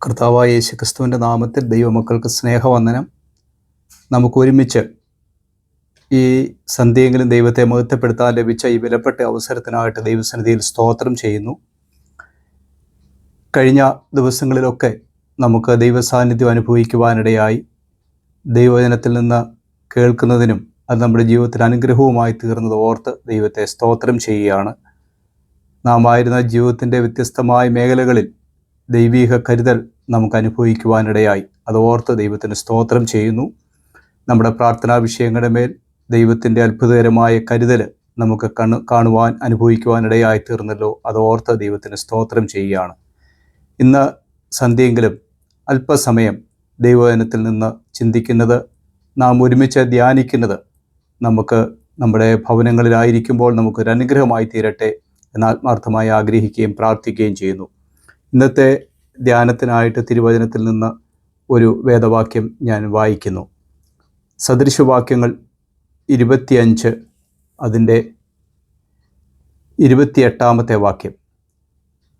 കർത്താവായ യേശുക്രിസ്തുവിൻ്റെ നാമത്തിൽ ദൈവമക്കൾക്ക് സ്നേഹവന്ദനം. നമുക്ക് ഒരുമിച്ച് ഈ സന്ധ്യയെങ്കിലും ദൈവത്തെ മഹത്വപ്പെടുത്താൻ ലഭിച്ച ഈ വിലപ്പെട്ട അവസരത്തിനായിട്ട് ദൈവസന്നിധിയിൽ സ്തോത്രം ചെയ്യുന്നു. കഴിഞ്ഞ ദിവസങ്ങളിലൊക്കെ നമുക്ക് ദൈവസാന്നിധ്യം അനുഭവിക്കുവാനിടയായി. ദൈവവചനത്തിൽ നിന്ന് കേൾക്കുന്നതിനും അത് നമ്മുടെ ജീവിതത്തിൽ അനുഗ്രഹവുമായി തീർന്നത് ഓർത്ത് ദൈവത്തെ സ്തോത്രം ചെയ്യുകയാണ്. നാം ആയിരുന്ന ജീവിതത്തിൻ്റെ വ്യത്യസ്തമായ മേഖലകളിൽ ദൈവീക കരുതൽ നമുക്ക് അനുഭവിക്കുവാനിടയായി. അത് ഓർത്ത് ദൈവത്തിന് സ്തോത്രം ചെയ്യുന്നു. നമ്മുടെ പ്രാർത്ഥനാ വിഷയങ്ങളുടെ മേൽ ദൈവത്തിൻ്റെ അത്ഭുതകരമായ കരുതൽ നമുക്ക് കാണുവാൻ അനുഭവിക്കുവാനിടയായി തീർന്നല്ലോ. അത് ഓർത്ത് ദൈവത്തിന് സ്തോത്രം ചെയ്യുകയാണ്. ഇന്ന് സന്ധ്യയെങ്കിലും അല്പസമയം ദൈവവചനത്തിൽ നിന്ന് ചിന്തിക്കുന്നത്, നാം ഒരുമിച്ച് ധ്യാനിക്കുന്നത് നമുക്ക് നമ്മുടെ ഭവനങ്ങളിലായിരിക്കുമ്പോൾ നമുക്കൊരു അനുഗ്രഹമായി തീരട്ടെ എന്ന് ആത്മാർത്ഥമായി ആഗ്രഹിക്കുകയും പ്രാർത്ഥിക്കുകയും ചെയ്യുന്നു. ഇന്നത്തെ ധ്യാനത്തിനായിട്ട് തിരുവചനത്തിൽ നിന്ന് ഒരു വേദവാക്യം ഞാൻ വായിക്കുന്നു. സദൃശവാക്യങ്ങൾ 25 അതിൻ്റെ 28 വാക്യം.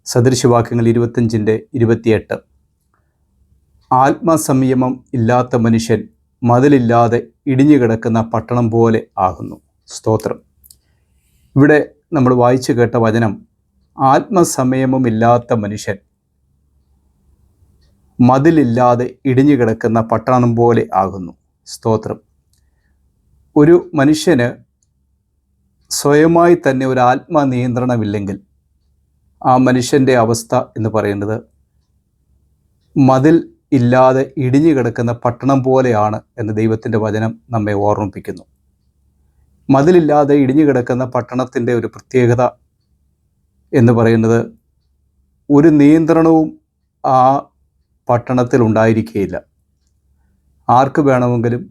സദൃശവാക്യങ്ങൾ 25-ന്റെ 28. ആത്മസംയമം ഇല്ലാത്ത മനുഷ്യൻ മതിലില്ലാതെ ഇടിഞ്ഞു കിടക്കുന്ന പട്ടണം പോലെ ആകുന്നു. സ്തോത്രം. ഇവിടെ നമ്മൾ വായിച്ചു കേട്ട വചനം, ആത്മസംയമമില്ലാത്ത മനുഷ്യൻ മതിലില്ലാതെ ഇടിഞ്ഞു കിടക്കുന്ന പട്ടണം പോലെ ആകുന്നു. സ്തോത്രം. ഒരു മനുഷ്യന് സ്വയമായി തന്നെ ഒരു ആത്മനിയന്ത്രണമില്ലെങ്കിൽ ആ മനുഷ്യൻ്റെ അവസ്ഥ എന്ന് പറയുന്നത് മതിൽ ഇല്ലാതെ ഇടിഞ്ഞു കിടക്കുന്ന പട്ടണം പോലെയാണ് എന്ന് ദൈവത്തിൻ്റെ വചനം നമ്മെ ഓർമ്മിപ്പിക്കുന്നു. മതിലില്ലാതെ ഇടിഞ്ഞു കിടക്കുന്ന പട്ടണത്തിൻ്റെ ഒരു പ്രത്യേകത എന്ന് പറയുന്നത്, ഒരു നിയന്ത്രണവും ആ പട്ടണത്തിൽ ഉണ്ടായിരിക്കുകയില്ല. ആർക്ക് വേണമെങ്കിലും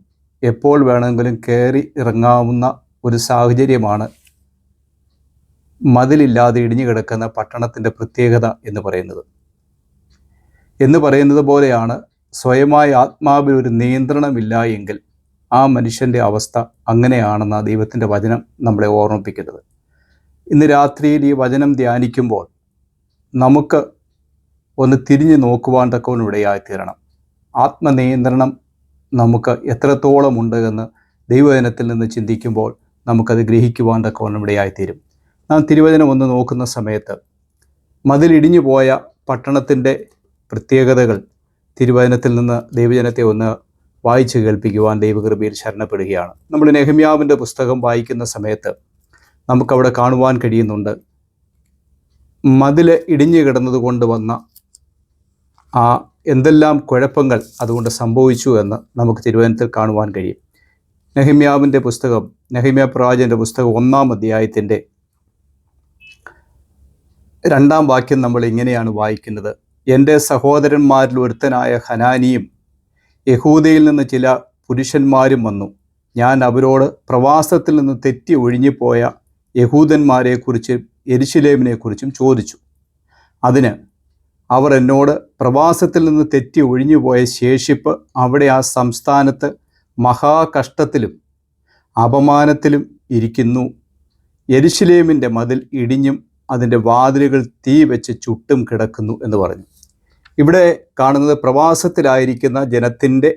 എപ്പോൾ വേണമെങ്കിലും കയറി ഇറങ്ങാവുന്ന ഒരു സാഹചര്യമാണ് മതിലില്ലാതെ ഇടിഞ്ഞു കിടക്കുന്ന പട്ടണത്തിൻ്റെ പ്രത്യേകത എന്ന് പറയുന്നത് പോലെയാണ് സ്വയമായ ആത്മാവിൽ ഒരു നിയന്ത്രണമില്ല എങ്കിൽ ആ മനുഷ്യൻ്റെ അവസ്ഥ അങ്ങനെയാണെന്ന ദൈവത്തിൻ്റെ വചനം നമ്മളെ ഓർമ്മിപ്പിക്കുന്നത്. ഇന്ന് രാത്രിയിൽ ഈ വചനം ധ്യാനിക്കുമ്പോൾ നമുക്ക് ഒന്ന് തിരിഞ്ഞു നോക്കുവാൻ തക്കവണ്ണം ഇടയായിത്തീരണം. ആത്മനിയന്ത്രണം നമുക്ക് എത്രത്തോളം ഉണ്ട് എന്ന് ദൈവവചനത്തിൽ നിന്ന് ചിന്തിക്കുമ്പോൾ നമുക്കത് ഗ്രഹിക്കുവാൻ തക്കവണ്ണം ഇടയായിത്തീരും. നാം തിരുവചനം ഒന്ന് നോക്കുന്ന സമയത്ത് മതിലിടിഞ്ഞു പോയ പട്ടണത്തിൻ്റെ പ്രത്യേകതകൾ തിരുവചനത്തിൽ നിന്ന് ദൈവജനത്തെ ഒന്ന് വായിച്ചു കേൾപ്പിക്കുവാൻ ദൈവകൃപയിൽ ശരണപ്പെടുകയാണ്. നമ്മൾ നെഹമ്യാവിൻ്റെ പുസ്തകം വായിക്കുന്ന സമയത്ത് നമുക്കവിടെ കാണുവാൻ കഴിയുന്നുണ്ട്, മതിൽ ഇടിഞ്ഞു കിടന്നത് കൊണ്ട് വന്ന ആ എന്തെല്ലാം കുഴപ്പങ്ങൾ അതുകൊണ്ട് സംഭവിച്ചു എന്ന് നമുക്ക് തിരുവചനത്തിൽ കാണുവാൻ കഴിയും. നെഹമ്യാവിൻ്റെ പുസ്തകം, നെഹമ്യാ പ്രവാചകൻ്റെ പുസ്തകം 1-ാം അധ്യായത്തിൻ്റെ 2-ാം വാക്യം നമ്മൾ ഇങ്ങനെയാണ് വായിക്കുന്നത്. എൻ്റെ സഹോദരന്മാരിൽ ഒരുത്തനായ ഹനാനിയും യഹൂദയിൽ നിന്ന് ചില പുരുഷന്മാരും വന്നു. ഞാൻ അവരോട് പ്രവാസത്തിൽ നിന്ന് തെറ്റി ഒഴിഞ്ഞുപോയ യഹൂദന്മാരെക്കുറിച്ചും യെരുശലേമിനെക്കുറിച്ചും ചോദിച്ചു. അതിന് അവർ എന്നോട്, പ്രവാസത്തിൽ നിന്ന് തെറ്റി ഒഴിഞ്ഞുപോയ ശേഷിപ്പ് അവിടെ ആ സംസ്ഥാനത്ത് മഹാകഷ്ടത്തിലും അപമാനത്തിലും ഇരിക്കുന്നു. യെരുശലേമിൻ്റെ മതിൽ ഇടിഞ്ഞും അതിൻ്റെ വാതിലുകൾ തീ വെച്ച് ചുട്ടും കിടക്കുന്നു എന്ന് പറഞ്ഞു. ഇവിടെ കാണുന്നത് പ്രവാസത്തിലായിരിക്കുന്ന ജനത്തിൻ്റെ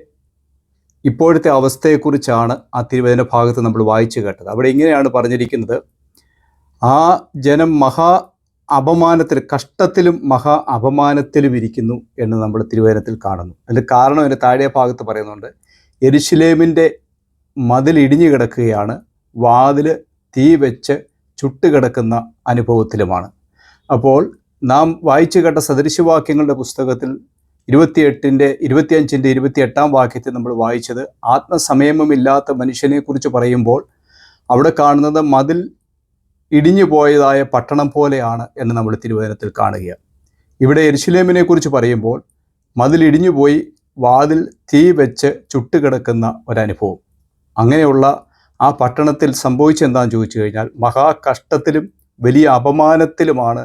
ഇപ്പോഴത്തെ അവസ്ഥയെക്കുറിച്ചാണ് ആ തിരുവചന ഭാഗത്ത് നമ്മൾ വായിച്ചു കേട്ടത്. അവിടെ ഇങ്ങനെയാണ് പറഞ്ഞിരിക്കുന്നത്, ആ ജനം മഹാ അപമാനത്തിൽ, കഷ്ടത്തിലും മഹാ അപമാനത്തിലും ഇരിക്കുന്നു എന്ന് നമ്മൾ തിരുവചനത്തിൽ കാണുന്നു. അതിൻ്റെ കാരണം അതിൻ്റെ താഴെ ഭാഗത്ത് പറയുന്നുണ്ട്, യെരുശലേമിൻ്റെ മതിൽ ഇടിഞ്ഞു കിടക്കുകയാണ്, വാതിൽ തീ വെച്ച് ചുട്ടുകിടക്കുന്ന അനുഭവത്തിലുമാണ്. അപ്പോൾ നാം വായിച്ചു കേട്ട സദൃശവാക്യങ്ങളുടെ പുസ്തകത്തിൽ 25-ന്റെ 28-ാം വാക്യത്തിൽ നമ്മൾ വായിച്ചത് ആത്മസംയമമില്ലാത്ത മനുഷ്യനെക്കുറിച്ച് പറയുമ്പോൾ അവിടെ കാണുന്നത് മതിൽ ഇടിഞ്ഞു പോയതായ പട്ടണം പോലെയാണ് എന്ന് നമ്മൾ തിരുവചനത്തിൽ കാണുകയാണ്. ഇവിടെ യെരുശലേമിനെ കുറിച്ച് പറയുമ്പോൾ മതിൽ ഇടിഞ്ഞു പോയി വാതിൽ തീ വെച്ച് ചുട്ടുകിടക്കുന്ന ഒരനുഭവം. അങ്ങനെയുള്ള ആ പട്ടണത്തിൽ സംഭവിച്ചെന്താണെന്ന് ചോദിച്ചു കഴിഞ്ഞാൽ, മഹാകഷ്ടത്തിലും വലിയ അപമാനത്തിലുമാണ്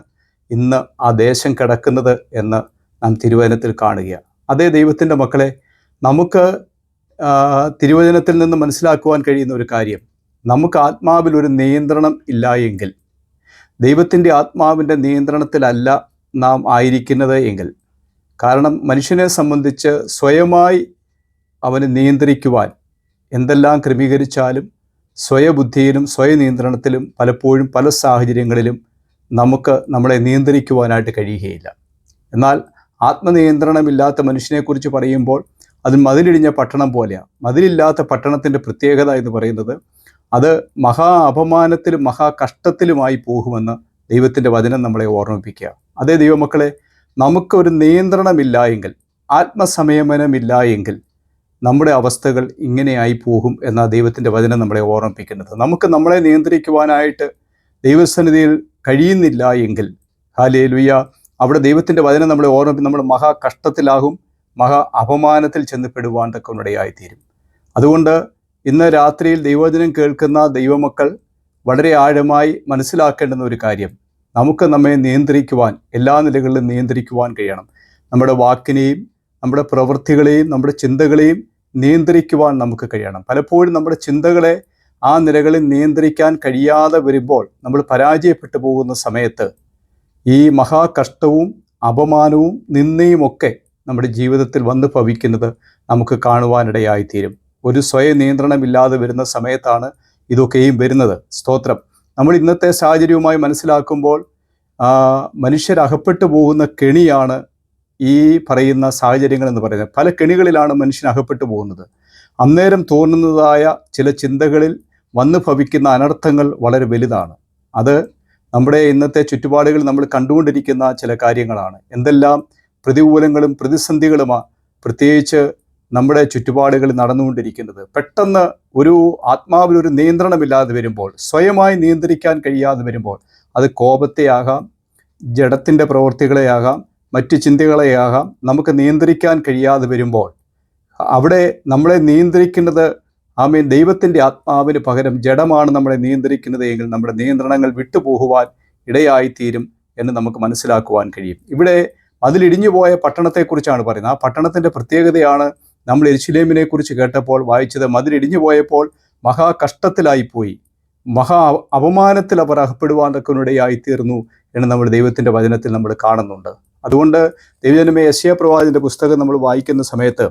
ഇന്ന് ആ ദേശം കിടക്കുന്നത് എന്ന് നാം തിരുവചനത്തിൽ കാണുകയാണ്. അതേ ദൈവത്തിൻ്റെ മക്കളെ, നമുക്ക് തിരുവചനത്തിൽ നിന്ന് മനസ്സിലാക്കുവാൻ കഴിയുന്ന ഒരു കാര്യം, നമുക്ക് ആത്മാവിൽ ഒരു നിയന്ത്രണം ഇല്ല എങ്കിൽ, ദൈവത്തിൻ്റെ ആത്മാവിൻ്റെ നിയന്ത്രണത്തിലല്ല നാം ആയിരിക്കുന്നത് എങ്കിൽ, കാരണം മനുഷ്യനെ സംബന്ധിച്ച് സ്വയമായി അവന് നിയന്ത്രിക്കുവാൻ എന്തെല്ലാം ക്രമീകരിച്ചാലും സ്വയബുദ്ധിയിലും സ്വയനിയന്ത്രണത്തിലും പലപ്പോഴും പല സാഹചര്യങ്ങളിലും നമുക്ക് നമ്മളെ നിയന്ത്രിക്കുവാനായിട്ട് കഴിയുകയില്ല. എന്നാൽ ആത്മനിയന്ത്രണമില്ലാത്ത മനുഷ്യനെക്കുറിച്ച് പറയുമ്പോൾ അത് മതിലിടിഞ്ഞ പട്ടണം പോലെയാണ്. മതിലില്ലാത്ത പട്ടണത്തിൻ്റെ പ്രത്യേകത എന്ന് പറയുന്നത് അത് മഹാ അപമാനത്തിലും മഹാ കഷ്ടത്തിലുമായി പോകുമെന്ന് ദൈവത്തിൻ്റെ വചനം നമ്മളെ ഓർമ്മിപ്പിക്കുക. അതേ ദൈവമക്കളെ, നമുക്കൊരു നിയന്ത്രണമില്ല എങ്കിൽ, ആത്മസംയമനമില്ല എങ്കിൽ നമ്മുടെ അവസ്ഥകൾ ഇങ്ങനെയായി പോകും എന്ന ദൈവത്തിൻ്റെ വചനം നമ്മളെ ഓർമ്മിപ്പിക്കുന്നത്. നമുക്ക് നമ്മളെ നിയന്ത്രിക്കുവാനായിട്ട് ദൈവസന്നിധിയിൽ കഴിയുന്നില്ല എങ്കിൽ, ഹല്ലേലൂയ, അവിടെ ദൈവത്തിൻ്റെ വചനം നമ്മളെ ഓർമ്മിപ്പിക്കും, നമ്മൾ മഹാ കഷ്ടത്തിലാകും, മഹാ അപമാനത്തിൽ ചെന്നപ്പെടുവാൻ തക്കവണ്ണിടയായിത്തീരും. അതുകൊണ്ട് ഇന്ന് രാത്രിയിൽ ദൈവവചനം കേൾക്കുന്ന ദൈവമക്കൾ വളരെ ആഴമായി മനസ്സിലാക്കേണ്ടുന്ന ഒരു കാര്യം, നമുക്ക് നമ്മെ നിയന്ത്രിക്കുവാൻ, എല്ലാ നിലകളിലും നിയന്ത്രിക്കുവാൻ കഴിയണം. നമ്മുടെ വാക്കിനെയും നമ്മുടെ പ്രവൃത്തികളെയും നമ്മുടെ ചിന്തകളെയും നിയന്ത്രിക്കുവാൻ നമുക്ക് കഴിയണം. പലപ്പോഴും നമ്മുടെ ചിന്തകളെ ആ നിലകളിൽ നിയന്ത്രിക്കാൻ കഴിയാതെ വരുമ്പോൾ നമ്മൾ പരാജയപ്പെട്ടു പോകുന്ന സമയത്ത് ഈ മഹാകഷ്ടവും അപമാനവും നിന്ദയുമൊക്കെ നമ്മുടെ ജീവിതത്തിൽ വന്നു ഭവിക്കുന്നത് നമുക്ക് കാണുവാനിടയായിത്തീരും. ഒരു സ്വയം നിയന്ത്രണമില്ലാതെ വരുന്ന സമയത്താണ് ഇതൊക്കെയും വരുന്നത്. സ്തോത്രം. നമ്മൾ ഇന്നത്തെ സാഹചര്യവുമായി മനസ്സിലാക്കുമ്പോൾ മനുഷ്യരകപ്പെട്ടു പോകുന്ന കെണിയാണ് ഈ പറയുന്ന സാഹചര്യങ്ങൾ എന്ന് പറയുന്നത്. പല കെണികളിലാണ് മനുഷ്യൻ അകപ്പെട്ടു പോകുന്നത്. അന്നേരം തോന്നുന്നതായ ചില ചിന്തകളിൽ വന്നു ഭവിക്കുന്ന അനർത്ഥങ്ങൾ വളരെ വലുതാണ്. അത് നമ്മുടെ ഇന്നത്തെ ചുറ്റുപാടുകൾ നമ്മൾ കണ്ടുകൊണ്ടിരിക്കുന്ന ചില കാര്യങ്ങളാണ്. എന്തെല്ലാം പ്രതികൂലങ്ങളും പ്രതിസന്ധികളുമാണ് പ്രത്യേകിച്ച് നമ്മുടെ ചുറ്റുപാടുകളിൽ നടന്നുകൊണ്ടിരിക്കുന്നത്. പെട്ടെന്ന് ഒരു ആത്മാവിലൊരു നിയന്ത്രണമില്ലാതെ വരുമ്പോൾ, സ്വയമായി നിയന്ത്രിക്കാൻ കഴിയാതെ വരുമ്പോൾ, അത് കോപത്തെയാകാം, ജഡത്തിൻ്റെ പ്രവൃത്തികളെയാകാം, മറ്റു ചിന്തകളെയാകാം, നമുക്ക് നിയന്ത്രിക്കാൻ കഴിയാതെ വരുമ്പോൾ അവിടെ നമ്മളെ നിയന്ത്രിക്കുന്നത് ദൈവത്തിൻ്റെ ആത്മാവിന് പകരം ജഡമാണ് നമ്മളെ നിയന്ത്രിക്കുന്നത് എങ്കിൽ നമ്മുടെ നിയന്ത്രണങ്ങൾ വിട്ടുപോകുവാൻ ഇടയായിത്തീരും എന്ന് നമുക്ക് മനസ്സിലാക്കുവാൻ കഴിയും. ഇവിടെ അതിലിടിഞ്ഞു പോയ പട്ടണത്തെക്കുറിച്ചാണ് പറയുന്നത്. ആ പട്ടണത്തിൻ്റെ പ്രത്യേകതയാണ് നമ്മൾ യെരുശലേമിനെ കുറിച്ച് കേട്ടപ്പോൾ വായിച്ചത്. മതിലിടിഞ്ഞു പോയപ്പോൾ മഹാ കഷ്ടത്തിലായിപ്പോയി, മഹാ അപമാനത്തിൽ അവർ അകപ്പെടുവാനൊക്കെയിടയായിത്തീർന്നു എന്ന് നമ്മൾ ദൈവത്തിൻ്റെ വചനത്തിൽ നമ്മൾ കാണുന്നുണ്ട്. അതുകൊണ്ട് ദൈവജനമേ, യെശയ്യാ പ്രവാചകൻ്റെ പുസ്തകം നമ്മൾ വായിക്കുന്ന സമയത്ത്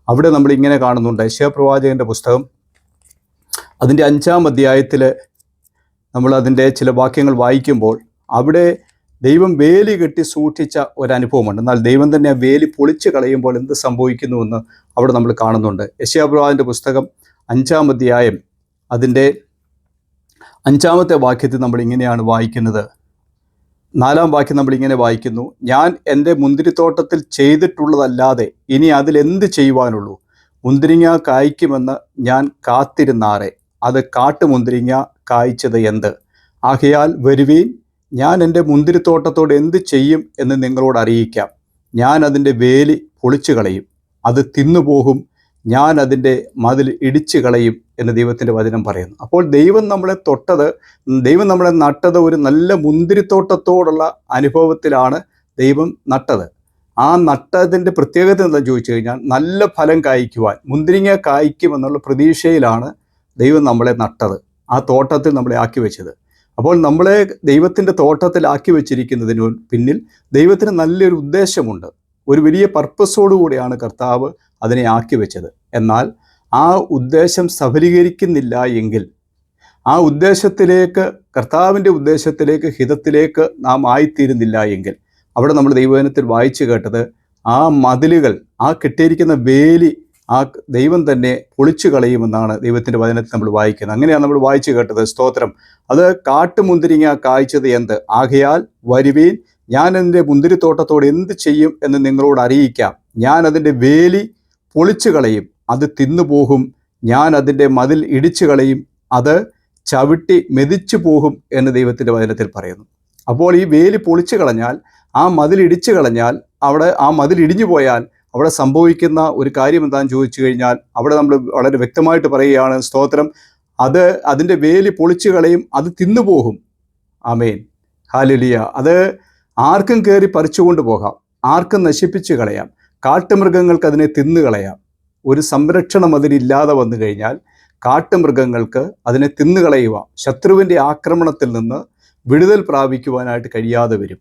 അവിടെ നമ്മൾ ഇങ്ങനെ കാണുന്നുണ്ട്. യെശയ്യാ പ്രവാചകൻ്റെ പുസ്തകം അതിൻ്റെ 5-ാം അധ്യായത്തിൽ നമ്മൾ അതിൻ്റെ ചില വാക്യങ്ങൾ വായിക്കുമ്പോൾ അവിടെ ദൈവം വേലി കെട്ടി സൂക്ഷിച്ച ഒരനുഭവമുണ്ട്. എന്നാൽ ദൈവം തന്നെ ആ വേലി പൊളിച്ച് കളയുമ്പോൾ എന്ത് സംഭവിക്കുന്നുവെന്ന് അവിടെ നമ്മൾ കാണുന്നുണ്ട്. യെശയ്യാ പ്രവാചകൻ്റെ പുസ്തകം 5-ാം അധ്യായം അതിൻ്റെ 5-ാമത്തെ വാക്യത്തിൽ നമ്മൾ ഇങ്ങനെയാണ് വായിക്കുന്നത്. 4-ാം വാക്യം നമ്മൾ ഇങ്ങനെ വായിക്കുന്നു: ഞാൻ എൻ്റെ മുന്തിരിത്തോട്ടത്തിൽ ചെയ്തിട്ടുള്ളതല്ലാതെ ഇനി അതിലെന്ത് ചെയ്യുവാനുള്ളൂ? മുന്തിരിങ്ങ കായ്ക്കുമെന്ന് ഞാൻ കാത്തിരുന്നാറെ, അത് കാട്ടുമുന്തിരിങ്ങ കായ്ച്ചത് എന്ത്? ആകയാൽ വരുവീൻ, ഞാൻ എൻ്റെ മുന്തിരിത്തോട്ടത്തോട് എന്ത് ചെയ്യും എന്ന് നിങ്ങളോട് അറിയിക്കാം. ഞാൻ അതിൻ്റെ വേലി പൊളിച്ചു കളയും, അത് തിന്നുപോകും, ഞാൻ അതിൻ്റെ മതിൽ ഇടിച്ചു കളയും എന്ന് ദൈവത്തിൻ്റെ വചനം പറയുന്നു. അപ്പോൾ ദൈവം നമ്മളെ നട്ടത് ഒരു നല്ല മുന്തിരിത്തോട്ടത്തോടുള്ള അനുഭവത്തിലാണ് ദൈവം നട്ടത്. ആ നട്ടതിൻ്റെ പ്രത്യേകത എന്താണെന്ന് ചോദിച്ചു കഴിഞ്ഞാൽ, നല്ല ഫലം കായ്ക്കുവാൻ, മുന്തിരിങ്ങ കായ്ക്കുമെന്നുള്ള പ്രതീക്ഷയിലാണ് ദൈവം നമ്മളെ നട്ടത്, ആ തോട്ടത്തിൽ നമ്മളെ ആക്കി വെച്ചത്. അപ്പോൾ നമ്മളെ ദൈവത്തിൻ്റെ തോട്ടത്തിലാക്കി വെച്ചിരിക്കുന്നതിന് പിന്നിൽ ദൈവത്തിന് നല്ലൊരു ഉദ്ദേശമുണ്ട്. ഒരു വലിയ പർപ്പസോടുകൂടിയാണ് കർത്താവ് അതിനെ ആക്കി വെച്ചത്. എന്നാൽ ആ ഉദ്ദേശം സഫലീകരിക്കുന്നില്ല എങ്കിൽ, ആ ഉദ്ദേശത്തിലേക്ക്, കർത്താവിൻ്റെ ഉദ്ദേശത്തിലേക്ക്, ഹിതത്തിലേക്ക് നാം ആയിത്തീരുന്നില്ല എങ്കിൽ, അവിടെ നമ്മൾ ദൈവവചനത്തിൽ വായിച്ചു കേട്ടത് ആ മതിലുകൾ, ആ കെട്ടിയിരിക്കുന്ന വേലി ആ ദൈവം തന്നെ പൊളിച്ചു കളയുമെന്നാണ് ദൈവത്തിൻ്റെ വചനത്തിൽ നമ്മൾ വായിക്കുന്നത്. അങ്ങനെയാണ് നമ്മൾ വായിച്ചു കേട്ടത്. സ്തോത്രം. അത് കാട്ടുമുന്തിരിങ്ങ കായ്ച്ചത് എന്ത്? ആകയാൽ വരുവീൻ, ഞാൻ എൻ്റെ മുന്തിരിത്തോട്ടത്തോട് എന്ത് ചെയ്യും എന്ന് നിങ്ങളോട് അറിയിക്കാം. ഞാൻ അതിൻ്റെ വേലി പൊളിച്ചു കളയും, അത് തിന്നുപോകും, ഞാൻ അതിൻ്റെ മതിൽ ഇടിച്ചു കളയും, അത് ചവിട്ടി മെതിച്ചു പോകും എന്ന് ദൈവത്തിൻ്റെ വചനത്തിൽ പറയുന്നു. അപ്പോൾ ഈ വേലി പൊളിച്ചു കളഞ്ഞാൽ, ആ മതിൽ ഇടിച്ചു കളഞ്ഞാൽ, അവിടെ ആ മതിൽ ഇടിഞ്ഞു പോയാൽ അവിടെ സംഭവിക്കുന്ന ഒരു കാര്യം എന്താണെന്ന് ചോദിച്ചു കഴിഞ്ഞാൽ, അവിടെ നമ്മൾ വളരെ വ്യക്തമായിട്ട് പറയുകയാണ്. സ്തോത്രം. അതിൻ്റെ വേലി പൊളിച്ചു കളയും, അത് തിന്നുപോകും. ആമേൻ, ഹല്ലേലൂയ. അത് ആർക്കും കയറി പറിച്ചുകൊണ്ട് പോകാം, ആർക്കും നശിപ്പിച്ച് കളയാം, കാട്ടുമൃഗങ്ങൾക്ക് അതിനെ തിന്നുകളയാം. ഒരു സംരക്ഷണം അതിലില്ലാതെ വന്നു കഴിഞ്ഞാൽ കാട്ടുമൃഗങ്ങൾക്ക് അതിനെ തിന്നുകളയുക, ശത്രുവിൻ്റെ ആക്രമണത്തിൽ നിന്ന് വിടുതൽ പ്രാപിക്കുവാനായിട്ട് കഴിയാതെ വരും.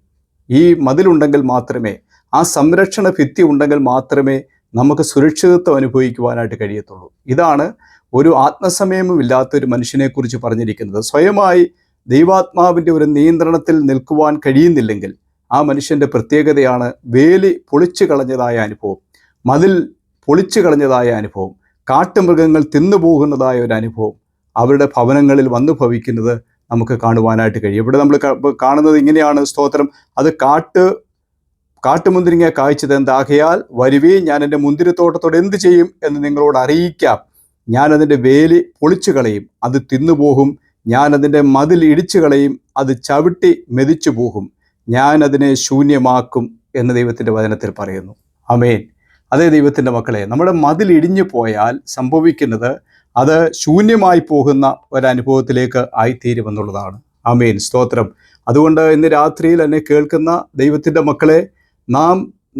ഈ മതിലുണ്ടെങ്കിൽ മാത്രമേ ആ സംരക്ഷണ ഭിത്തി ഉണ്ടെങ്കിൽ മാത്രമേ നമുക്ക് സുരക്ഷിതത്വം അനുഭവിക്കുവാനായിട്ട് കഴിയത്തുള്ളൂ. ഇതാണ് ഒരു ആത്മസംയമം ഇല്ലാത്ത ഒരു മനുഷ്യനെക്കുറിച്ച് പറഞ്ഞിരിക്കുന്നത്. സ്വയമായി ദൈവാത്മാവിൻ്റെ ഒരു നിയന്ത്രണത്തിൽ നിൽക്കുവാൻ കഴിയുന്നില്ലെങ്കിൽ ആ മനുഷ്യൻ്റെ പ്രത്യേകതയാണ് വേലി പൊളിച്ചു കളഞ്ഞതായ അനുഭവം, മതിൽ പൊളിച്ചു കളഞ്ഞതായ അനുഭവം, കാട്ടുമൃഗങ്ങൾ തിന്നുപോകുന്നതായ ഒരു അനുഭവം അവരുടെ ഭവനങ്ങളിൽ വന്നു ഭവിക്കുന്നത് നമുക്ക് കാണുവാനായിട്ട് കഴിയും. ഇവിടെ നമ്മൾ കാണുന്നത് ഇങ്ങനെയാണ്, സ്തോത്രം, അത് കാട്ടുമുന്തിരിങ്ങ കായ്ച്ചത് എന്താകയാൽ വരുവീ, ഞാൻ എൻ്റെ മുന്തിരിത്തോട്ടത്തോട് എന്ത് ചെയ്യും എന്ന് നിങ്ങളോട് അറിയിക്കാം. ഞാൻ അതിൻ്റെ വേലി പൊളിച്ചു കളയും, അത് തിന്നുപോകും. ഞാൻ അതിൻ്റെ മതിൽ ഇടിച്ചു കളയും, അത് ചവിട്ടി മെതിച്ചു പോകും. ഞാൻ അതിനെ ശൂന്യമാക്കും എന്ന് ദൈവത്തിൻ്റെ വചനത്തിൽ പറയുന്നു. ആമേൻ. അതേ ദൈവത്തിൻ്റെ മക്കളെ, നമ്മുടെ മതിൽ ഇടിഞ്ഞു പോയാൽ സംഭവിക്കുന്നത് അത് ശൂന്യമായി പോകുന്ന ഒരനുഭവത്തിലേക്ക് ആയിത്തീരുമെന്നുള്ളതാണ്. ആമേൻ, സ്തോത്രം. അതുകൊണ്ട് ഇന്ന് രാത്രിയിൽ എന്നെ കേൾക്കുന്ന ദൈവത്തിൻ്റെ മക്കളെ, നാം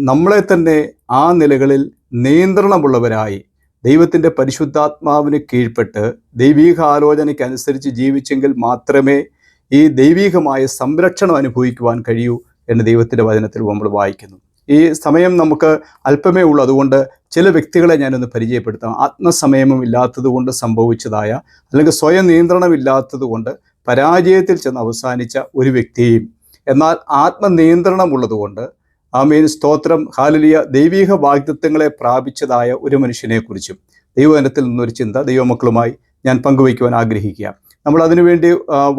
നമ്മളെ തന്നെ ആ നിലകളിൽ നിയന്ത്രണമുള്ളവരായി ദൈവത്തിൻ്റെ പരിശുദ്ധാത്മാവിന് കീഴ്പ്പെട്ട് ദൈവീക ആലോചനയ്ക്കനുസരിച്ച് ജീവിച്ചെങ്കിൽ മാത്രമേ ഈ ദൈവീകമായ സംരക്ഷണം അനുഭവിക്കുവാൻ കഴിയൂ എന്ന് ദൈവത്തിൻ്റെ വചനത്തിൽ നമ്മൾ വായിക്കുന്നു. ഈ സമയം നമുക്ക് അല്പമേ ഉള്ളൂ, അതുകൊണ്ട് ചില വ്യക്തികളെ ഞാനൊന്ന് പരിചയപ്പെടുത്താം. ആത്മസംയമം ഇല്ലാത്തത് കൊണ്ട് സംഭവിച്ചതായ, അല്ലെങ്കിൽ സ്വയം നിയന്ത്രണമില്ലാത്തത് കൊണ്ട് പരാജയത്തിൽ ചെന്ന് അവസാനിച്ച ഒരു വ്യക്തിയെയും, എന്നാൽ ആത്മനിയന്ത്രണമുള്ളതുകൊണ്ട്, ആമേൻ, സ്തോത്രം, ഹല്ലേലൂയ, ദൈവീക വാഗ്ദത്തങ്ങളെ പ്രാപിച്ചതായ ഒരു മനുഷ്യനെക്കുറിച്ചും ദൈവവചനത്തിൽ നിന്നൊരു ചിന്ത ദൈവമക്കളുമായി ഞാൻ പങ്കുവയ്ക്കുവാൻ ആഗ്രഹിക്കുക. നമ്മൾ അതിനുവേണ്ടി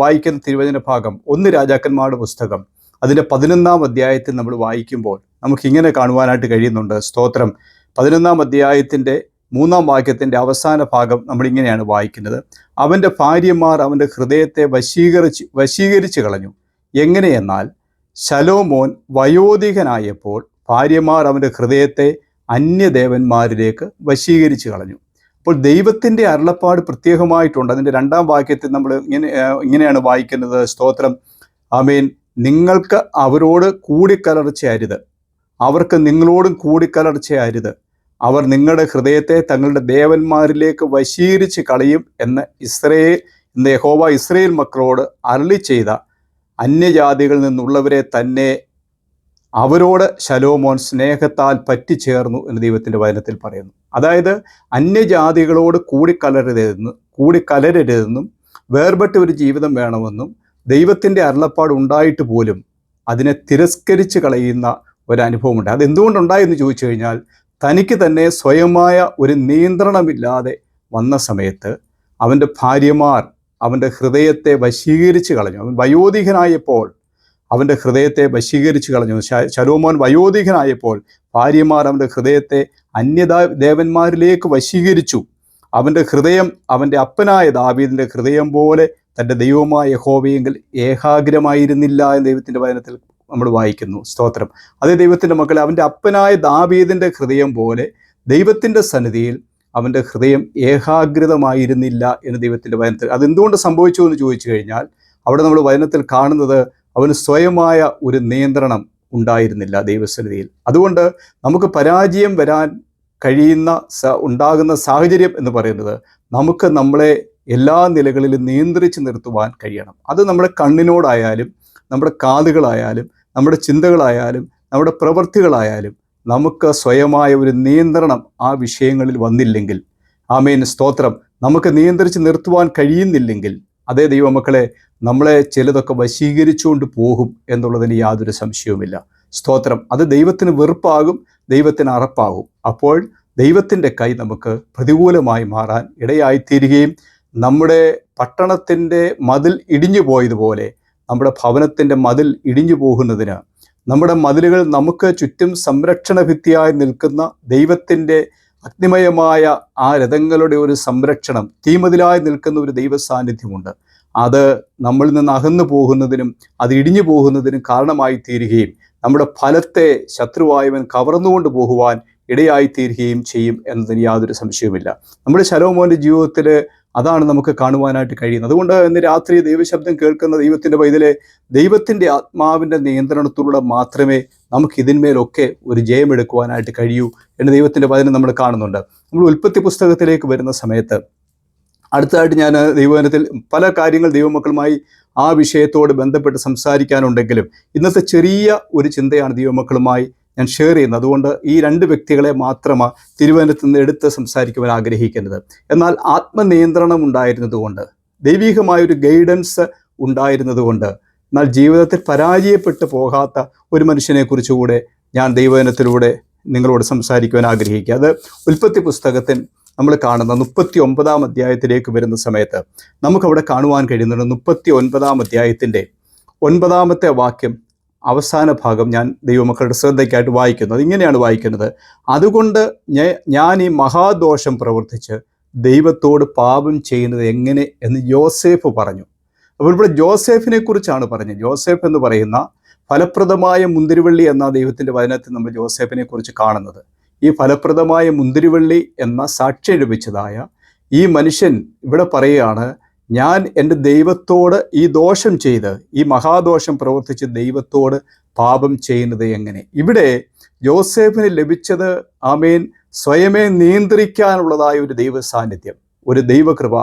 വായിക്കുന്ന തിരുവചന ഭാഗം 1 രാജാക്കന്മാരുടെ പുസ്തകം അതിൻ്റെ 11-ാം അധ്യായത്തിൽ നമ്മൾ വായിക്കുമ്പോൾ നമുക്കിങ്ങനെ കാണുവാനായിട്ട് കഴിയുന്നുണ്ട്. സ്തോത്രം, 11-ാം അധ്യായത്തിൻ്റെ 3-ാം വാക്യത്തിൻ്റെ അവസാന ഭാഗം നമ്മളിങ്ങനെയാണ് വായിക്കുന്നത്. അവൻ്റെ ഭാര്യമാർ അവൻ്റെ ഹൃദയത്തെ വശീകരിച്ച് കളഞ്ഞു. എങ്ങനെയെന്നാൽ ശലോമോൻ വയോധികനായപ്പോൾ ഭാര്യമാർ അവൻ്റെ ഹൃദയത്തെ അന്യദേവന്മാരിലേക്ക് വശീകരിച്ച് കളഞ്ഞു. അപ്പോൾ ദൈവത്തിൻ്റെ അരുളപ്പാട് പ്രത്യേകമായിട്ടുണ്ട്. അതിൻ്റെ 2-ാം വാക്യത്തിൽ നമ്മൾ ഇങ്ങനെയാണ് വായിക്കുന്നത്. സ്തോത്രം, ആമേൻ, നിങ്ങൾക്ക് അവരോട് കൂടിക്കലർച്ചയരുത്, അവർക്ക് നിങ്ങളോടും കൂടിക്കലർച്ചയരുത്, അവർ നിങ്ങളുടെ ഹൃദയത്തെ തങ്ങളുടെ ദേവന്മാരിലേക്ക് വശീകരിച്ച് കളയും എന്ന് യഹോവ ഇസ്രയേൽ മക്കളോട് അരുളി ചെയ്ത അന്യജാതികളിൽ നിന്നുള്ളവരെ തന്നെ അവരോട് ശലോമോൻ സ്നേഹത്താൽ പറ്റിച്ചേർന്നു എന്ന് ദൈവത്തിൻ്റെ വചനത്തിൽ പറയുന്നു. അതായത് അന്യജാതികളോട് കൂടിക്കലരരുതെന്നും വേർപെട്ട ഒരു ജീവിതം വേണമെന്നും ദൈവത്തിൻ്റെ അരുളപ്പാട് ഉണ്ടായിട്ട് പോലും അതിനെ തിരസ്കരിച്ച് കളയുന്ന ഒരനുഭവമുണ്ട്. അതെന്തുകൊണ്ടുണ്ടായെന്ന് ചോദിച്ചു കഴിഞ്ഞാൽ, തനിക്ക് തന്നെ സ്വയമായ ഒരു നിയന്ത്രണമില്ലാതെ വന്ന സമയത്ത് അവൻ്റെ ഭാര്യമാർ അവൻ്റെ ഹൃദയത്തെ വശീകരിച്ച് കളഞ്ഞു. അവൻ വയോധികനായപ്പോൾ അവൻ്റെ ഹൃദയത്തെ വശീകരിച്ച് കളഞ്ഞു. ശലോമോൻ വയോധികനായപ്പോൾ ഭാര്യമാർ അവൻ്റെ ഹൃദയത്തെ ദേവന്മാരിലേക്ക് വശീകരിച്ചു. അവൻ്റെ ഹൃദയം അവൻ്റെ അപ്പനായ ദാവീദിൻ്റെ ഹൃദയം പോലെ തൻ്റെ ദൈവമായ യഹോവയെങ്കിൽ ഏകാഗ്രമായിരുന്നില്ല എന്ന് ദൈവത്തിൻ്റെ വചനത്തിൽ നമ്മൾ വായിക്കുന്നു. സ്തോത്രം. അതേ ദൈവത്തിൻ്റെ മക്കളെ, അവൻ്റെ അപ്പനായ ദാവീദിൻ്റെ ഹൃദയം പോലെ ദൈവത്തിൻ്റെ സന്നിധിയിൽ അവൻ്റെ ഹൃദയം ഏകാഗ്രതമായിരുന്നില്ല എന്ന് ദൈവത്തിൻ്റെ വചനത്തിൽ. അതെന്തുകൊണ്ട് സംഭവിച്ചു എന്ന് ചോദിച്ചു കഴിഞ്ഞാൽ, അവിടെ നമ്മൾ വചനത്തിൽ കാണുന്നത് അവന് സ്വയമായ ഒരു നിയന്ത്രണം ഉണ്ടായിരുന്നില്ല ദൈവസന്നിധിയിൽ. അതുകൊണ്ട് നമുക്ക് പരാജയം വരാൻ ഉണ്ടാകുന്ന സാഹചര്യം എന്ന് പറയുന്നത്, നമുക്ക് നമ്മളെ എല്ലാ നിലകളിലും നിയന്ത്രിച്ച് നിർത്തുവാൻ കഴിയണം. അത് നമ്മുടെ കണ്ണിനോടായാലും നമ്മുടെ കാതുകളായാലും നമ്മുടെ ചിന്തകളായാലും നമ്മുടെ പ്രവൃത്തികളായാലും നമുക്ക് സ്വയമായ ഒരു നിയന്ത്രണം ആ വിഷയങ്ങളിൽ വന്നില്ലെങ്കിൽ, ആമേൻ, സ്തോത്രം, നമുക്ക് നിയന്ത്രിച്ച് നിർത്തുവാൻ കഴിയുന്നില്ലെങ്കിൽ, അതേ ദൈവമക്കളെ, നമ്മളെ ചിലതൊക്കെ വശീകരിച്ചുകൊണ്ട് പോകും എന്നുള്ളതിന് യാതൊരു സംശയവുമില്ല. സ്തോത്രം. അത് ദൈവത്തിന് വെറുപ്പാകും, ദൈവത്തിന് അറപ്പാകും. അപ്പോൾ ദൈവത്തിൻ്റെ കൈ നമുക്ക് പ്രതികൂലമായി മാറാൻ ഇടയായിത്തീരുകയും നമ്മുടെ പട്ടണത്തിൻ്റെ മതിൽ ഇടിഞ്ഞു പോയതുപോലെ നമ്മുടെ ഭവനത്തിൻ്റെ മതിൽ ഇടിഞ്ഞു പോകുന്നതിന്, നമ്മുടെ മതിലുകൾ നമുക്ക് ചുറ്റും സംരക്ഷണ ഭിത്തിയായി നിൽക്കുന്ന ദൈവത്തിൻ്റെ അഗ്നിമയമായ ആ രഥങ്ങളുടെ ഒരു സംരക്ഷണം, തീമതിലായി നിൽക്കുന്ന ഒരു ദൈവ സാന്നിധ്യമുണ്ട്. അത് നമ്മളിൽ നിന്ന് അകന്നു പോകുന്നതിനും അത് ഇടിഞ്ഞു പോകുന്നതിനും കാരണമായി തീരുകയും നമ്മുടെ ഫലത്തെ ശത്രുവായവൻ കവർന്നുകൊണ്ട് പോകുവാൻ ഇടയായിത്തീരുകയും ചെയ്യും എന്നതിന് യാതൊരു സംശയവുമില്ല. നമ്മുടെ ശലോമോൻ്റെ ജീവിതത്തിൽ അതാണ് നമുക്ക് കാണുവാനായിട്ട് കഴിയുന്നത്. അതുകൊണ്ട് ഇന്ന് രാത്രി ദൈവശബ്ദം കേൾക്കുന്ന ദൈവത്തിൻ്റെ പൈതലെ, ദൈവത്തിൻ്റെ ആത്മാവിൻ്റെ നിയന്ത്രണത്തിലൂടെ മാത്രമേ നമുക്ക് ഇതിന്മേലൊക്കെ ഒരു ജയമെടുക്കുവാനായിട്ട് കഴിയൂ എന്ന് ദൈവത്തിൻ്റെ വചനം നമ്മൾ കാണുന്നുണ്ട്. നമ്മൾ ഉൽപ്പത്തി പുസ്തകത്തിലേക്ക് വരുന്ന സമയത്ത് അടുത്തതായിട്ട് ഞാൻ ദൈവവചനത്തിൽ പല കാര്യങ്ങൾ ദൈവമക്കളുമായി ആ വിഷയത്തോട് ബന്ധപ്പെട്ട് സംസാരിക്കാനുണ്ടെങ്കിലും ഇന്നത്തെ ചെറിയ ഒരു ചിന്തയാണ് ദൈവമക്കളുമായി ഞാൻ ഷെയർ ചെയ്യുന്നത്. അതുകൊണ്ട് ഈ രണ്ട് വ്യക്തികളെ മാത്രമാണ് തിരുവനന്തപുരത്ത് നിന്ന് എടുത്ത് സംസാരിക്കുവാൻ ആഗ്രഹിക്കുന്നത്. എന്നാൽ ആത്മനിയന്ത്രണം ഉണ്ടായിരുന്നതുകൊണ്ട്, ദൈവികമായൊരു ഗൈഡൻസ് ഉണ്ടായിരുന്നതുകൊണ്ട്, എന്നാൽ ജീവിതത്തിൽ പരാജയപ്പെട്ടു പോകാത്ത ഒരു മനുഷ്യനെക്കുറിച്ച് കൂടെ ഞാൻ ദൈവവചനത്തിലൂടെ നിങ്ങളോട് സംസാരിക്കുവാൻ ആഗ്രഹിക്കുക. അത് ഉൽപ്പത്തി പുസ്തകത്തിൽ നമ്മൾ കാണുന്ന 39-ാം അധ്യായത്തിലേക്ക് വരുന്ന സമയത്ത് നമുക്കവിടെ കാണുവാൻ കഴിയുന്നുണ്ട്. 39-ാം അധ്യായത്തിൻ്റെ 9-ാമത്തെ വാക്യം അവസാന ഭാഗം ഞാൻ ദൈവമക്കളുടെ ശ്രദ്ധയ്ക്കായിട്ട് വായിക്കുന്നു. അതിങ്ങനെയാണ് വായിക്കുന്നത്: അതുകൊണ്ട് ഞാൻ ഈ മഹാദോഷം പ്രവർത്തിച്ച് ദൈവത്തോട് പാപം ചെയ്യുന്നത് എങ്ങനെ എന്ന് യോസേഫ് പറഞ്ഞു. അപ്പോൾ ഇവിടെ ജോസേഫിനെ കുറിച്ചാണ് പറഞ്ഞത്. ജോസേഫ് എന്ന് പറയുന്ന ഫലപ്രദമായ മുന്തിരിവള്ളി എന്ന ദൈവത്തിൻ്റെ വചനത്തിൽ നമ്മൾ ജോസേഫിനെ കുറിച്ച് കാണുന്നത്. ഈ ഫലപ്രദമായ മുന്തിരിവള്ളി എന്ന സാക്ഷ്യം ലഭിച്ചതായ ഈ മനുഷ്യൻ ഇവിടെ പറയുകയാണ്, ഞാൻ എൻ്റെ ദൈവത്തോട് ഈ ദോഷം ചെയ്ത്, ഈ മഹാദോഷം പ്രവർത്തിച്ച് ദൈവത്തോട് പാപം ചെയ്യുന്നത് എങ്ങനെ. ഇവിടെ ജോസേഫിന് ലഭിച്ചത് ആമേൻ സ്വയമേ നിയന്ത്രിക്കാനുള്ളതായ ഒരു ദൈവ സാന്നിധ്യം, ഒരു ദൈവകൃപ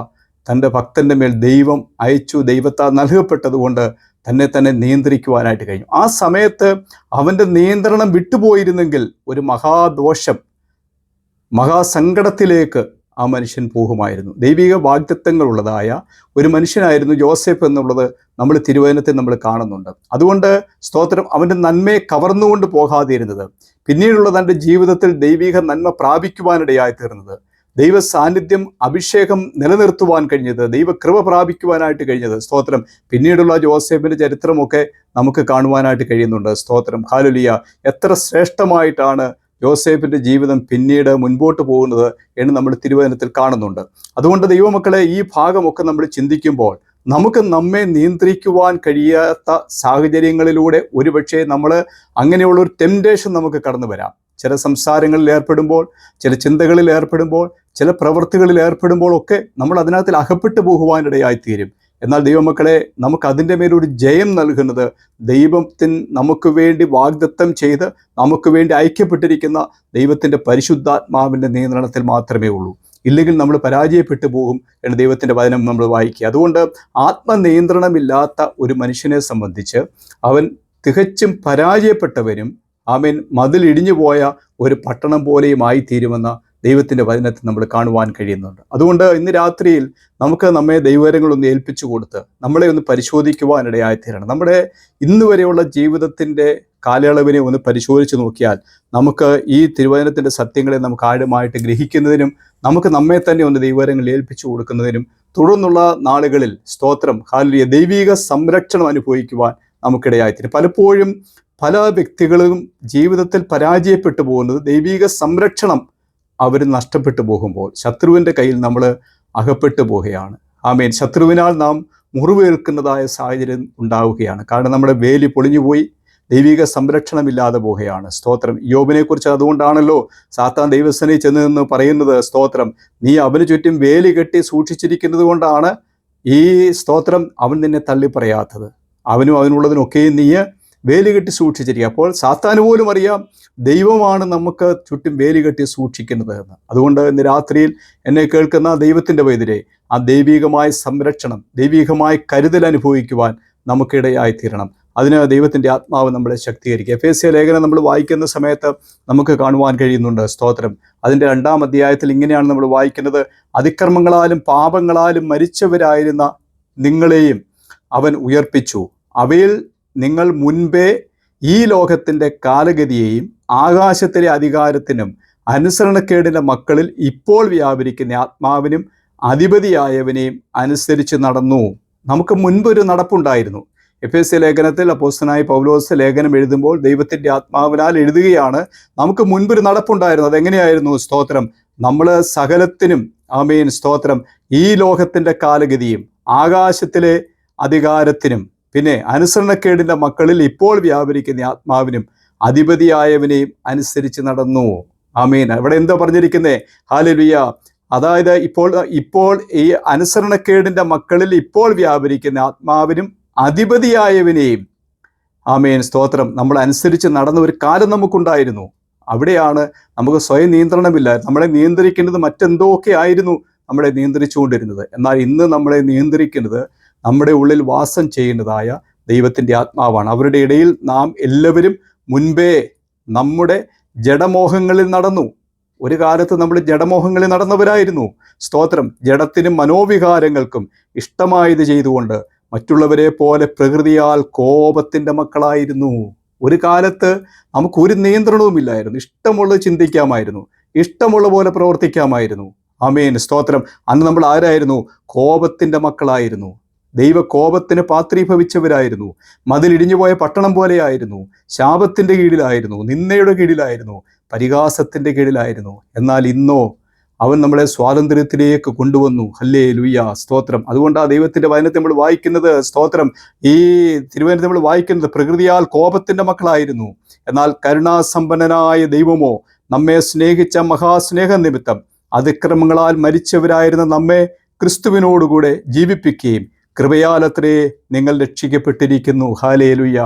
തൻ്റെ ഭക്തൻ്റെ മേൽ ദൈവം അയച്ചു, ദൈവത്താൽ നൽകപ്പെട്ടതുകൊണ്ട് തന്നെ നിയന്ത്രിക്കുവാനായിട്ട് കഴിഞ്ഞു. ആ സമയത്ത് അവൻ്റെ നിയന്ത്രണം വിട്ടുപോയിരുന്നെങ്കിൽ ഒരു മഹാദോഷം, മഹാസങ്കടത്തിലേക്ക് ആ മനുഷ്യൻ പോകുമായിരുന്നു. ദൈവിക വാഗ്ദത്തങ്ങളുള്ളതായ ഒരു മനുഷ്യനായിരുന്നു ജോസഫ് എന്നുള്ളത് നമ്മൾ തിരുവചനത്തിൽ നമ്മൾ കാണുന്നുണ്ട്. അതുകൊണ്ട് സ്തോത്രം, അവൻ്റെ നന്മയെ കവർന്നുകൊണ്ട് പോകാതിരുന്നത്, പിന്നീടുള്ള തൻ്റെ ജീവിതത്തിൽ ദൈവിക നന്മ പ്രാപിക്കുവാനിടയായി തീർന്നത്, ദൈവ സാന്നിധ്യം, അഭിഷേകം നിലനിർത്തുവാൻ കഴിഞ്ഞത്, ദൈവകൃപ പ്രാപിക്കുവാനായിട്ട് കഴിഞ്ഞത്, സ്തോത്രം, പിന്നീടുള്ള ജോസേഫിൻ്റെ ചരിത്രമൊക്കെ നമുക്ക് കാണുവാനായിട്ട് കഴിയുന്നുണ്ട്. സ്തോത്രം, ഹല്ലേലൂയ. എത്ര ശ്രേഷ്ഠമായിട്ടാണ് യോസേഫിൻ്റെ ജീവിതം പിന്നീട് മുൻപോട്ട് പോകുന്നത് എന്ന് നമ്മൾ തിരുവചനത്തിൽ കാണുന്നുണ്ട്. അതുകൊണ്ട് ദൈവമക്കളെ, ഈ ഭാഗമൊക്കെ നമ്മൾ ചിന്തിക്കുമ്പോൾ നമുക്ക് നമ്മെ നിയന്ത്രിക്കുവാൻ കഴിയാത്ത സാഹചര്യങ്ങളിലൂടെ ഒരുപക്ഷെ നമ്മൾ അങ്ങനെയുള്ള ഒരു ടെംപ്റ്റേഷൻ നമുക്ക് കടന്നു വരാം. ചില സംസാരങ്ങളിൽ ഏർപ്പെടുമ്പോൾ, ചില ചിന്തകളിൽ ഏർപ്പെടുമ്പോൾ, ചില പ്രവൃത്തികളിൽ ഏർപ്പെടുമ്പോൾ ഒക്കെ നമ്മൾ അതിനകത്തിൽ അകപ്പെട്ടു പോകുവാനിടയായിത്തീരും. എന്നാൽ ദൈവമക്കളെ, നമുക്ക് അതിൻ്റെ മേലൊരു ജയം നൽകുന്നത് ദൈവത്തിന് നമുക്ക് വേണ്ടി വാഗ്ദത്തം ചെയ്ത് നമുക്ക് വേണ്ടി ഐക്യപ്പെട്ടിരിക്കുന്ന ദൈവത്തിൻ്റെ പരിശുദ്ധാത്മാവിൻ്റെ നിയന്ത്രണത്തിൽ മാത്രമേ ഉള്ളൂ. ഇല്ലെങ്കിൽ നമ്മൾ പരാജയപ്പെട്ടു പോകും എന്ന് ദൈവത്തിൻ്റെ വചനം നമ്മൾ വായിക്കുക. അതുകൊണ്ട് ആത്മനിയന്ത്രണമില്ലാത്ത ഒരു മനുഷ്യനെ സംബന്ധിച്ച് അവൻ തികച്ചും പരാജയപ്പെട്ടവരും ആമേൻ മതിലിടിഞ്ഞു പോയ ഒരു പട്ടണം പോലെയുമായി തീരുമെന്ന ദൈവത്തിൻ്റെ വചനത്തിൽ നമ്മൾ കാണുവാൻ കഴിയുന്നുണ്ട്. അതുകൊണ്ട് ഇന്ന് രാത്രിയിൽ നമുക്ക് നമ്മെ ദൈവകരങ്ങളൊന്ന് ഏൽപ്പിച്ചു കൊടുത്ത് നമ്മളെ ഒന്ന് പരിശോധിക്കുവാനിടയായിത്തീരണം. നമ്മുടെ ഇന്ന് വരെയുള്ള ജീവിതത്തിൻ്റെ കാലയളവിനെ ഒന്ന് പരിശോധിച്ച് നോക്കിയാൽ നമുക്ക് ഈ തിരുവചനത്തിൻ്റെ സത്യങ്ങളെ നമുക്ക് ആഴമായിട്ട് ഗ്രഹിക്കുന്നതിനും നമുക്ക് നമ്മെ തന്നെ ഒന്ന് ദൈവകരങ്ങൾ ഏൽപ്പിച്ചു കൊടുക്കുന്നതിനും തുടർന്നുള്ള നാളുകളിൽ സ്തോത്രം, ഹല്ലേലൂയ, ദൈവിക സംരക്ഷണം അനുഭവിക്കുവാൻ നമുക്കിടയായിത്തീരും. പലപ്പോഴും പല വ്യക്തികളും ജീവിതത്തിൽ പരാജയപ്പെട്ടു പോകുന്നത് ദൈവിക സംരക്ഷണം അവർ നഷ്ടപ്പെട്ടു പോകുമ്പോൾ ശത്രുവിൻ്റെ കയ്യിൽ നമ്മൾ അകപ്പെട്ടു പോവുകയാണ്. ആമേൻ. ശത്രുവിനാൽ നാം മുറിവേൽക്കുന്നതായ സാഹചര്യം ഉണ്ടാവുകയാണ്. കാരണം നമ്മുടെ വേലി പൊളിഞ്ഞുപോയി, ദൈവിക സംരക്ഷണമില്ലാതെ പോവുകയാണ്. സ്തോത്രം. യോബിനെ കുറിച്ച് അതുകൊണ്ടാണല്ലോ സാത്താൻ ദൈവസേനയിൽ ചെന്ന് നിന്ന് പറയുന്നത്, സ്തോത്രം, നീ അവന് ചുറ്റും വേലി കെട്ടി സൂക്ഷിച്ചിരിക്കുന്നത് കൊണ്ടാണ് ഈ സ്തോത്രം അവൻ നിന്നെ തള്ളി പറയാത്തത്. അവനും അവനുള്ളതിനൊക്കെയും നീ വേലി കെട്ടി സൂക്ഷിച്ചിരിക്കുക. അപ്പോൾ സാത്താന് പോലും അറിയാം ദൈവമാണ് നമുക്ക് ചുറ്റും വേലി കെട്ടി സൂക്ഷിക്കുന്നത് എന്ന്. അതുകൊണ്ട് ഇന്ന് രാത്രിയിൽ എന്നെ കേൾക്കുന്ന ദൈവത്തിൻ്റെ വൈദ്യരെ ആ ദൈവികമായ സംരക്ഷണം, ദൈവികമായ കരുതൽ അനുഭവിക്കുവാൻ നമുക്കിടയായിത്തീരണം. അതിന് ദൈവത്തിൻ്റെ ആത്മാവ് നമ്മളെ ശക്തീകരിക്കുക. എഫേസ്യ ലേഖനം നമ്മൾ വായിക്കുന്ന സമയത്ത് നമുക്ക് കാണുവാൻ കഴിയുന്നുണ്ട്. സ്തോത്രം. അതിൻ്റെ 2-ാം അധ്യായത്തിൽ ഇങ്ങനെയാണ് നമ്മൾ വായിക്കുന്നത്: അതിക്രമങ്ങളാലും പാപങ്ങളാലും മരിച്ചവരായിരുന്ന നിങ്ങളെയും അവൻ ഉയർപ്പിച്ചു. അവയിൽ നിങ്ങൾ മുൻപേ ഈ ലോകത്തിൻ്റെ കാലഗതിയെയും ആകാശത്തിലെ അധികാരത്തിനും അനുസരണക്കേടിൻ്റെ മക്കളിൽ ഇപ്പോൾ വ്യാപരിക്കുന്ന ആത്മാവിനും അധിപതിയായവനെയും അനുസരിച്ച് നടന്നു. നമുക്ക് മുൻപൊരു നടപ്പുണ്ടായിരുന്നു. എഫേസ്യ ലേഖനത്തിൽ അപ്പോസ്തലനായ പൗലോസ് ലേഖനം എഴുതുമ്പോൾ ദൈവത്തിൻ്റെ ആത്മാവിനാൽ എഴുതുകയാണ്, നമുക്ക് മുൻപൊരു നടപ്പുണ്ടായിരുന്നു. അതെങ്ങനെയായിരുന്നു? സ്തോത്രം, നമ്മൾ സകലത്തിനും ആമേൻ സ്തോത്രം ഈ ലോകത്തിൻ്റെ കാലഗതിയും ആകാശത്തിലെ അധികാരത്തിനും പിന്നെ അനുസരണക്കേടിൻ്റെ മക്കളിൽ ഇപ്പോൾ വ്യാപരിക്കുന്ന ആത്മാവിനും അധിപതിയായവനെയും അനുസരിച്ച് നടന്നു. ആമേൻ. അവിടെ എന്താ പറഞ്ഞിരിക്കുന്നത്? ഹല്ലേലൂയ. അതായത് ഇപ്പോൾ ഈ അനുസരണക്കേടിൻ്റെ മക്കളിൽ ഇപ്പോൾ വ്യാപരിക്കുന്ന ആത്മാവിനും അധിപതിയായവനെയും ആമേൻ സ്തോത്രം നമ്മൾ അനുസരിച്ച് നടന്ന ഒരു കാലം നമുക്കുണ്ടായിരുന്നു. അവിടെയാണ് നമുക്ക് സ്വയം നിയന്ത്രണമില്ല. നമ്മളെ നിയന്ത്രിക്കേണ്ടത് മറ്റെന്തോക്കെ ആയിരുന്നു നമ്മളെ നിയന്ത്രിച്ചുകൊണ്ടിരുന്നത്. എന്നാൽ ഇന്ന് നമ്മളെ നിയന്ത്രിക്കുന്നത് നമ്മുടെ ഉള്ളിൽ വാസം ചെയ്യുന്നതായ ദൈവത്തിൻ്റെ ആത്മാവാണ്. അവരുടെ ഇടയിൽ നാം എല്ലാവരും മുൻപേ നമ്മുടെ ജഡമോഹങ്ങളിൽ നടന്നു. ഒരു കാലത്ത് നമ്മൾ ജഡമോഹങ്ങളിൽ നടന്നവരായിരുന്നു. സ്തോത്രം. ജഡത്തിനും മനോവികാരങ്ങൾക്കും ഇഷ്ടമായത് ചെയ്തുകൊണ്ട് മറ്റുള്ളവരെ പോലെ പ്രകൃതിയാൽ കോപത്തിൻ്റെ മക്കളായിരുന്നു. ഒരു കാലത്ത് നമുക്ക് ഒരു നിയന്ത്രണവുമില്ലായിരുന്നു. ഇഷ്ടമുള്ളത് ചിന്തിക്കാമായിരുന്നു, ഇഷ്ടമുള്ള പോലെ പ്രവർത്തിക്കാമായിരുന്നു. ആമേൻ, സ്തോത്രം. അന്ന് നമ്മൾ ആരായിരുന്നു? കോപത്തിൻ്റെ മക്കളായിരുന്നു. ദൈവകോപത്തിന് പാത്രീഭവിച്ചവരായിരുന്നു. മതിലിടിഞ്ഞുപോയ പട്ടണം പോലെയായിരുന്നു. ശാപത്തിൻ്റെ കീഴിലായിരുന്നു, നിന്ദയുടെ കീഴിലായിരുന്നു, പരിഹാസത്തിൻ്റെ കീഴിലായിരുന്നു. എന്നാൽ ഇന്നോ അവൻ നമ്മളെ സ്വാതന്ത്ര്യത്തിലേക്ക് കൊണ്ടുവന്നു. ഹല്ലേലൂയ, സ്തോത്രം. അതുകൊണ്ട് ആ ദൈവത്തിൻ്റെ വചനത്തെ നമ്മൾ വായിക്കുന്നത്, സ്തോത്രം, ഈ തിരുവചനത്തെ നമ്മൾ വായിക്കുന്നത് പ്രകൃതിയാൽ കോപത്തിൻ്റെ മക്കളായിരുന്നു. എന്നാൽ കരുണാസമ്പന്നനായ ദൈവമോ നമ്മെ സ്നേഹിച്ച മഹാസ്നേഹ നിമിത്തം അതിക്രമങ്ങളാൽ മരിച്ചവരായിരുന്ന നമ്മെ ക്രിസ്തുവിനോടുകൂടെ ജീവിപ്പിക്കുകയും കൃപയാലത്രേ നിങ്ങൾ രക്ഷിക്കപ്പെട്ടിരിക്കുന്നു. ഹല്ലേലൂയ.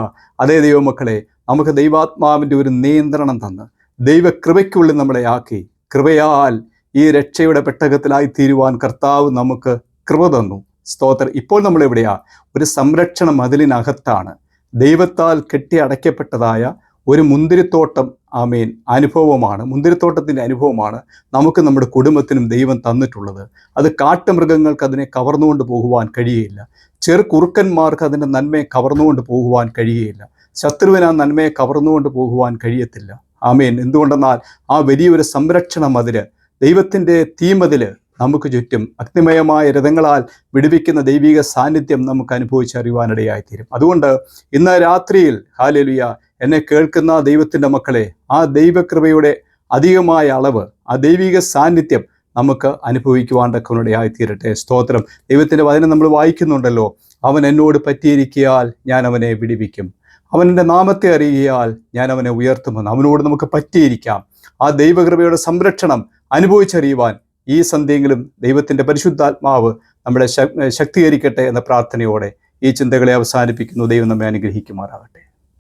അതേ ദൈവമക്കളെ, നമുക്ക് ദൈവാത്മാവിൻ്റെ ഒരു നിയന്ത്രണം തന്ന് ദൈവകൃപയ്ക്കുള്ളിൽ നമ്മളെ ആക്കി കൃപയാൽ ഈ രക്ഷയുടെ പെട്ടകത്തിലായി തീരുവാൻ കർത്താവ് നമുക്ക് കൃപ തന്നു. സ്തോത്രം. ഇപ്പോൾ നമ്മൾ എവിടെയാ? ഒരു സംരക്ഷണ മതിലിനകത്താണ്. ദൈവത്താൽ കെട്ടി അടയ്ക്കപ്പെട്ടതായ ഒരു മുന്തിരിത്തോട്ടം, ആമേൻ, അനുഭവമാണ്. മുന്തിരിത്തോട്ടത്തിൻ്റെ അനുഭവമാണ് നമുക്ക് നമ്മുടെ കുടുംബത്തിനും ദൈവം തന്നിട്ടുള്ളത്. അത് കാട്ടുമൃഗങ്ങൾക്ക് അതിനെ കവർന്നുകൊണ്ട് പോകുവാൻ കഴിയുകയില്ല. ചെറുകുറുക്കന്മാർക്ക് അതിൻ്റെ നന്മയെ കവർന്നുകൊണ്ട് പോകുവാൻ കഴിയുകയില്ല. ശത്രുവിന് ആ നന്മയെ കവർന്നുകൊണ്ട് പോകുവാൻ കഴിയത്തില്ല. ആമേൻ. എന്തുകൊണ്ടെന്നാൽ ആ വലിയൊരു സംരക്ഷണ മതില്, ദൈവത്തിൻ്റെ തീമതില് നമുക്ക് ചുറ്റും അഗ്നിമയമായ രഥങ്ങളാൽ വിടുവിക്കുന്ന ദൈവിക സാന്നിധ്യം നമുക്ക് അനുഭവിച്ചറിയുവാനിടയായിത്തീരും. അതുകൊണ്ട് ഇന്ന് രാത്രിയിൽ, ഹല്ലേലൂയ, എന്നെ കേൾക്കുന്ന ദൈവത്തിൻ്റെ മക്കളെ, ആ ദൈവകൃപയുടെ അധികമായ അളവ്, ആ ദൈവിക സാന്നിധ്യം നമുക്ക് അനുഭവിക്കുവാൻ തക്കവനിടയായിത്തീരട്ടെ. സ്തോത്രം. ദൈവത്തിൻ്റെ വചനം നമ്മൾ വായിക്കുന്നുണ്ടല്ലോ, അവൻ എന്നോട് പറ്റിയിരിക്കിയാൽ ഞാൻ അവനെ വിടുവിക്കും, അവൻ എൻ്റെ നാമത്തെ അറിയിയാൽ ഞാൻ അവനെ ഉയർത്തുമെന്ന്. അവനോട് നമുക്ക് പറ്റിയിരിക്കാം. ആ ദൈവകൃപയുടെ സംരക്ഷണം അനുഭവിച്ചറിയുവാൻ ഈ സന്ധ്യയെങ്കിലും ദൈവത്തിൻ്റെ പരിശുദ്ധാത്മാവ് നമ്മളെ ശക്തീകരിക്കട്ടെ എന്ന പ്രാർത്ഥനയോടെ ഈ ചിന്തകളെ അവസാനിപ്പിക്കുന്നു. ദൈവം നമ്മെ അനുഗ്രഹിക്കുമാറാകട്ടെ.